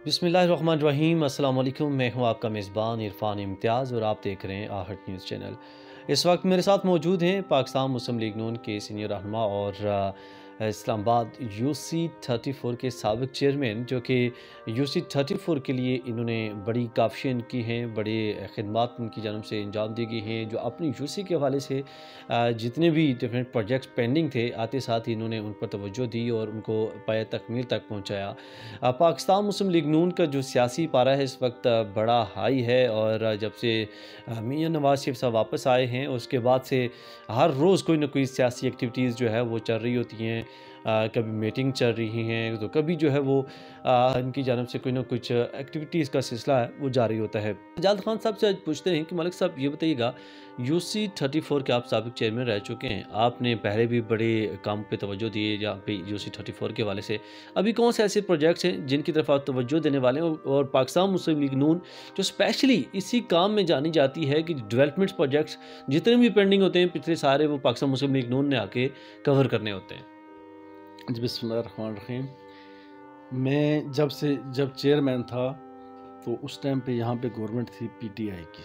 बिस्मिल्लाहिर्रहमानिर्रहीम अस्सलाम वालेकुम। मैं हूं आपका मेज़बान इरफ़ान इम्तियाज़ और आप देख रहे हैं आहट न्यूज़ चैनल। इस वक्त मेरे साथ मौजूद हैं पाकिस्तान मुस्लिम लीग नून के सीनियर रहनुमा और इस्लामाबाद यूसी 34 के साबिक़ चेयरमैन, जो कि यूसी 34 के लिए इन्होंने बड़ी काविशें की हैं, बड़े खिदमात उनकी जानब से अंजाम दी गई हैं, जो अपनी यूसी के हवाले से जितने भी डिफरेंट प्रोजेक्ट्स पेंडिंग थे, आते साथ ही इन्होंने उन पर तवज्जो दी और उनको पाए तकमील तक पहुँचाया। पाकिस्तान मुस्लिम लीग नून का जो सियासी पारा है इस वक्त बड़ा हाई है, और जब से मियां नवाज शरीफ साहब वापस आए हैं उसके बाद से हर रोज़ कोई ना कोई सियासी एक्टिविटीज़ जो है वो चल रही होती हैं। कभी मीटिंग चल रही हैं तो कभी जो है वो इनकी जानब से कोई ना कुछ एक्टिविटीज़ का सिलसिला है वो जारी होता है। जाद खान साहब से आज पूछते हैं कि मलिक साहब ये बताइएगा, यूसी 34 के आप साबिक चेयरमैन रह चुके हैं, आपने पहले भी बड़े काम पे तवज्जो दी है यहाँ पे यूसी 34 के हवाले से। अभी कौन से ऐसे प्रोजेक्ट्स हैं जिनकी तरफ आप तवज्जो देने वाले हैं, और पाकिस्तान मुस्लिम लीग नून जो स्पेशली इसी काम में जानी जाती है कि डेवलपमेंट प्रोजेक्ट्स जितने भी पेंडिंग होते हैं पिछले सारे वो पाकिस्तान मुस्लिम लीग नून ने आके कवर करने होते हैं। जी बिस्मिल्लाहिर्रहमानिर्रहीम। मैं जब चेयरमैन था तो उस टाइम पे यहाँ पे गवर्नमेंट थी पीटीआई की,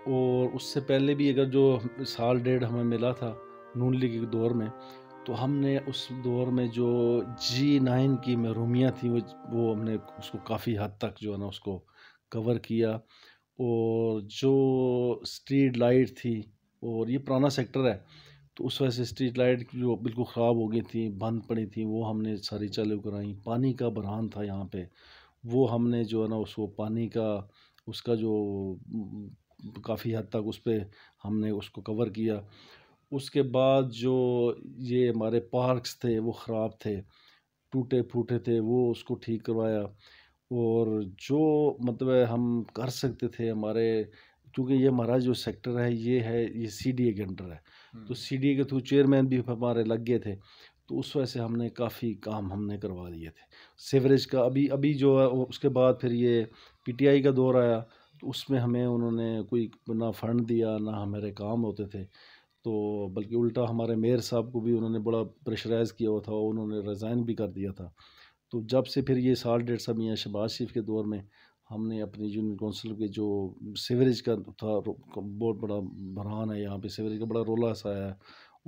और उससे पहले भी अगर जो साल डेढ़ हमें मिला था नून लीग के दौर में, तो हमने उस दौर में जो G9 की महरूमियाँ थी वो हमने उसको काफ़ी हद तक जो है ना उसको कवर किया। और जो स्ट्रीट लाइट थी, और ये पुराना सेक्टर है, तो उस वजह से स्ट्रीट लाइट जो बिल्कुल ख़राब हो गई थी, बंद पड़ी थी, वो हमने सारी चालू कराई। पानी का बहरान था यहाँ पे, वो हमने जो है ना उसको पानी का उसका जो काफ़ी हद तक उस पे हमने उसको कवर किया। उसके बाद जो ये हमारे पार्क्स थे वो ख़राब थे, टूटे फूटे थे, वो उसको ठीक करवाया। और जो मतलब है हम कर सकते थे हमारे, क्योंकि ये हमारा जो सेक्टर है ये सीडीए के अंडर है, तो सीडीए के थ्रू चेयरमैन भी हमारे लग गए थे, तो उस वजह से हमने काफ़ी काम हमने करवा दिए थे। सीवरेज का अभी अभी जो है उसके बाद फिर ये पीटीआई का दौर आया, तो उसमें हमें उन्होंने कोई ना फंड दिया ना हमारे काम होते थे, तो बल्कि उल्टा हमारे मेयर साहब को भी उन्होंने बड़ा प्रेशराइज़ किया हुआ था, उन्होंने रिज़ाइन भी कर दिया था। तो जब से फिर ये साल डेढ़ साल मियाँ शहबाज शरीफ के दौर में हमने अपनी यूनियन कौंसिल के जो सीवरेज का था बहुत बड़ा बहरान है, यहाँ पे सीवरेज का बड़ा रोला सा है,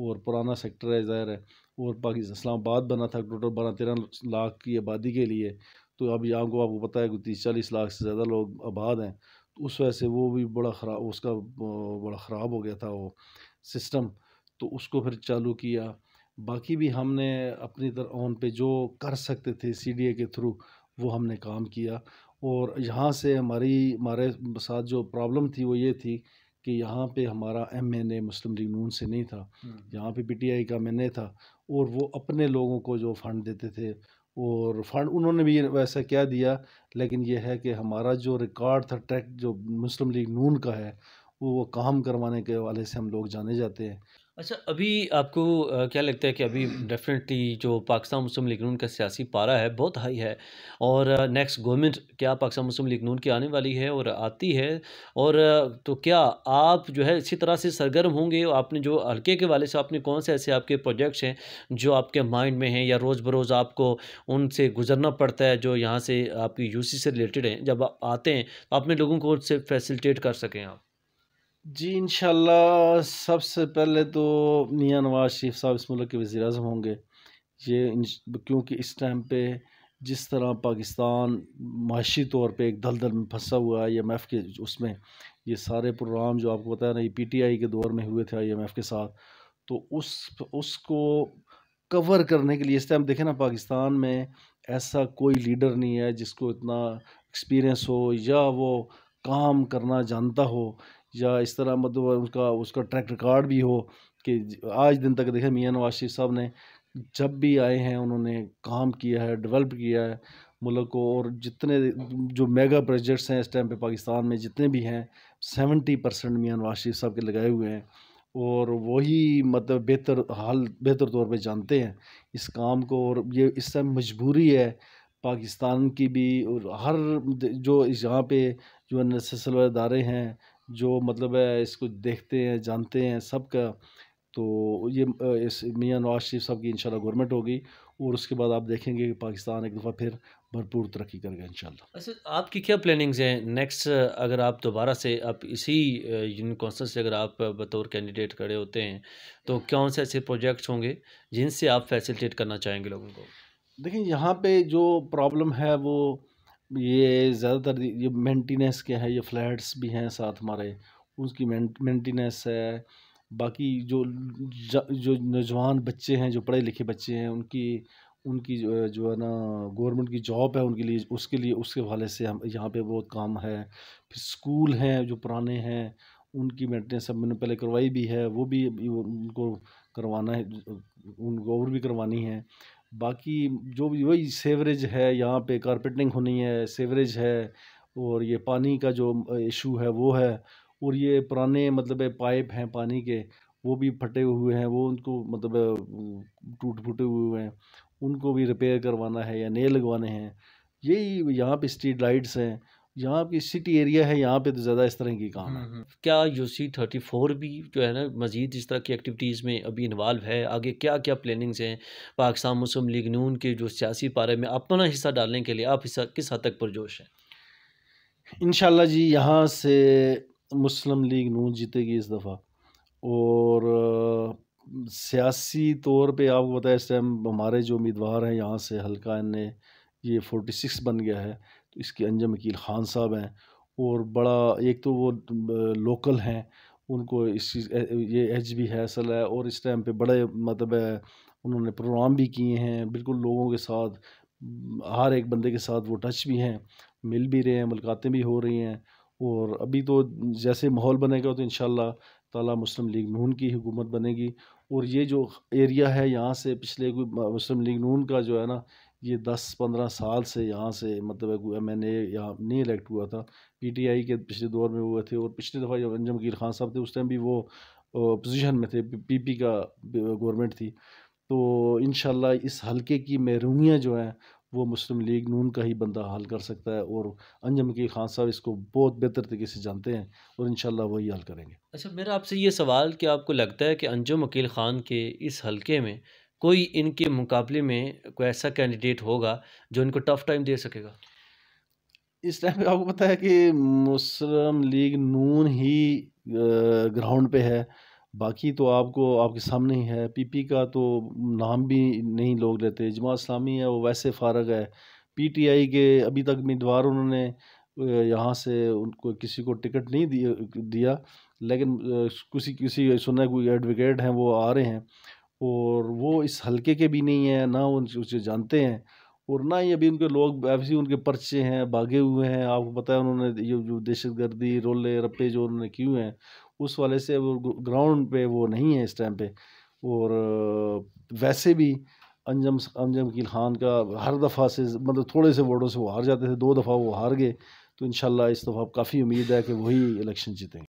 और पुराना सेक्टर है ज़ाहिर है, और पाकिस्तान इस्लामाबाद बना था टोटल 12-13 लाख की आबादी के लिए, तो अब यहाँ को आपको पता है कि 30-40 लाख से ज़्यादा लोग आबाद हैं, तो उस वजह से वो भी बड़ा ख़राब उसका बड़ा ख़राब हो गया था वो सिस्टम, तो उसको फिर चालू किया। बाकी भी हमने अपनी ओन पे जो कर सकते थे सीडीए के थ्रू वो हमने काम किया। और यहाँ से हमारे साथ जो प्रॉब्लम थी वो ये थी कि यहाँ पे हमारा एमएनए मुस्लिम लीग नून से नहीं था, यहाँ पे पीटीआई का एमएनए था, और वो अपने लोगों को जो फ़ंड देते थे, और फंड उन्होंने भी वैसा क्या दिया, लेकिन ये है कि हमारा जो रिकॉर्ड था ट्रैक जो मुस्लिम लीग नून का है, वो काम करवाने के हवाले से हम लोग जाने जाते हैं। अच्छा, अभी आपको क्या लगता है कि अभी डेफ़िनेटली जो पाकिस्तान मुस्लिम लीग नून का सियासी पारा है बहुत हाई है, और नेक्स्ट गवर्नमेंट क्या पाकिस्तान मुस्लिम लीग नून की आने वाली है और आती है, और तो क्या आप जो है इसी तरह से सरगर्म होंगे? आपने जो हल्के के वाले से आपने कौन से ऐसे आपके प्रोजेक्ट्स हैं जो आपके माइंड में हैं, या रोज़ बरोज़ आपको उनसे गुजरना पड़ता है जो यहाँ से आपकी यूसी से रिलेटेड हैं, जब आप आते हैं तो अपने लोगों को उससे फैसिलिटेट कर सकें आप? जी इंशाल्लाह सबसे पहले तो मियाँ नवाज शरीफ साहब इस मुल्क के वज़ीर आज़म होंगे। क्योंकि इस टाइम पे जिस तरह पाकिस्तान माशी तौर पे एक दलदल में फंसा हुआ है आईएमएफ के उसमें, ये सारे प्रोग्राम जो आपको पता है ना ये पीटीआई के दौर में हुए थे आईएमएफ के साथ, तो उसको कवर करने के लिए इस टाइम देखें ना पाकिस्तान में ऐसा कोई लीडर नहीं है जिसको इतना एक्सपीरियंस हो, या वो काम करना जानता हो, या इस तरह मतलब उसका उसका ट्रैक रिकॉर्ड भी हो कि आज दिन तक देखें मियाँ नवाज शरीफ साहब ने जब भी आए हैं उन्होंने काम किया है, डेवलप किया है मुल्क को। और जितने जो मेगा प्रोजेक्ट्स हैं इस टाइम पे पाकिस्तान में जितने भी हैं 70% मियाँ नवाज शरीफ साहब के लगाए हुए हैं, और वही मतलब बेहतर तौर पे जानते हैं इस काम को। और ये इस टाइम मजबूरी है पाकिस्तान की भी, और हर जो इस यहाँ पे जो नेसेसल इदारे हैं जो मतलब है इसको देखते हैं जानते हैं सबका, तो ये इस मियाँ नवाज शरीफ साहब की इंशाल्लाह गवर्नमेंट होगी, और उसके बाद आप देखेंगे कि पाकिस्तान एक दफ़ा फिर भरपूर तरक्की करेगा इंशाल्लाह। अच्छा, आपकी क्या प्लानिंग्स हैं नेक्स्ट? अगर आप दोबारा से आप इसी यूनियन कौंसिल से अगर आप बतौर कैंडिडेट खड़े होते हैं, तो कौन से ऐसे प्रोजेक्ट्स होंगे जिनसे आप फैसिलिटेट करना चाहेंगे लोगों को? देखिए यहाँ पे जो प्रॉब्लम है वो ये ज़्यादातर ये मेंटेनेंस के है, ये फ्लैट्स भी हैं साथ हमारे, उसकी मेंटेनेंस है। बाकी जो नौजवान बच्चे हैं, जो पढ़े लिखे बच्चे हैं, उनकी उनकी जो है ना गवर्नमेंट की जॉब है उनके लिए उसके हवाले से हम यहाँ पे बहुत काम है। फिर स्कूल हैं जो पुराने हैं, उनकी मेंटेनेंस अब मैंने पहले करवाई भी है, वो भी अभी उनको करवाना है, उनको और भी करवानी है। बाकी जो भी वही सीवरेज है, यहाँ पे कारपेटिंग होनी है, सीवरेज है, और ये पानी का जो इशू है वो है, और ये पुराने मतलब पाइप हैं पानी के, वो भी फटे हुए हैं, वो उनको मतलब टूट फूटे हुए हैं, उनको भी रिपेयर करवाना है या नए लगवाने हैं। यही यहाँ पे स्ट्रीट लाइट्स हैं, यहाँ की सिटी एरिया है, यहाँ पे तो ज़्यादा इस तरह की काम है। क्या यूसी 34 भी जो है ना मज़ीद इस तरह की एक्टिविटीज़ में अभी इन्वॉल्व है? आगे क्या-क्या प्लानिंग्स हैं? पाकिस्तान मुस्लिम लीग नून के जो सियासी पारे में अपना हिस्सा डालने के लिए आप हिस्सा किस हद तक पुरजोश हैं? इंशाल्लाह जी यहाँ से मुस्लिम लीग नून जीतेगी इस दफ़ा। और सियासी तौर पे आपको पता है इस टाइम हमारे जो उम्मीदवार हैं यहाँ से हल्का ने ये 46 बन गया है, तो इसके अंजम वकील ख़ान साहब हैं। और बड़ा एक तो वो लोकल हैं, उनको इस चीज़ ये एज भी है, असल है, और इस टाइम पे बड़े मतलब उन्होंने प्रोग्राम भी किए हैं बिल्कुल लोगों के साथ, हर एक बंदे के साथ वो टच भी हैं, मिल भी रहे हैं, मुलाकातें भी हो रही हैं। और अभी तो जैसे माहौल बनेगा तो इंशाल्लाह ताला मुस्लिम लीग नून की हुकूमत बनेगी। और ये जो एरिया है यहाँ से पिछले कोई मुस्लिम लीग नून का जो है ना, ये 10-15 साल से यहाँ से मतलब कोई एमएनए यहाँ नहीं इलेक्ट हुआ था। पीटीआई के पिछले दौर में हुए थे, और पिछली दफ़ा जब अंजम वकील खान साहब थे उस टाइम भी वो पोजीशन में थे, पीपी का गवर्नमेंट थी। तो इंशाल्लाह इस हलके की महरूमियाँ जो हैं वो मुस्लिम लीग नून का ही बंदा हल कर सकता है, और अंजम वकील खान साहब इसको बहुत बेहतर तरीके से जानते हैं, और इंशाल्लाह वही हल करेंगे। अच्छा, मेरा आपसे ये सवाल कि आपको लगता है कि अंजुम वकील ख़ान के इस हलके में कोई इनके मुकाबले में कोई ऐसा कैंडिडेट होगा जो इनको टफ़ टाइम दे सकेगा? इस टाइम पे आपको पता है कि मुस्लिम लीग नून ही ग्राउंड पे है। बाकी तो आपको आपके सामने ही है, पीपी का तो नाम भी नहीं लोग लेते, जमात इस्लामी है वो वैसे फ़ारग है। पीटीआई के अभी तक उम्मीदवार उन्होंने यहाँ से उनको किसी को टिकट नहीं दिया, लेकिन किसी किसी सुना है कोई एडवोकेट हैं वो आ रहे हैं, और वो इस हलके के भी नहीं हैं, ना उसे जानते हैं, और ना ही अभी उनके लोग ऐसे ही उनके पर्चे हैं, भागे हुए हैं। आपको पता है उन्होंने ये जो दहशतगर्दी, रोले रप्पे जो उन्होंने किए हुए हैं, उस वाले से वो ग्राउंड पे वो नहीं है इस टाइम पे। और वैसे भी अंजम अंजम वकील खान का हर दफ़ा से मतलब थोड़े से वोटों से वो हार जाते थे, 2 दफ़ा वो हार गए, तो इंशाल्लाह इस दफ़ा काफ़ी उम्मीद है कि वही इलेक्शन जीतेंगे।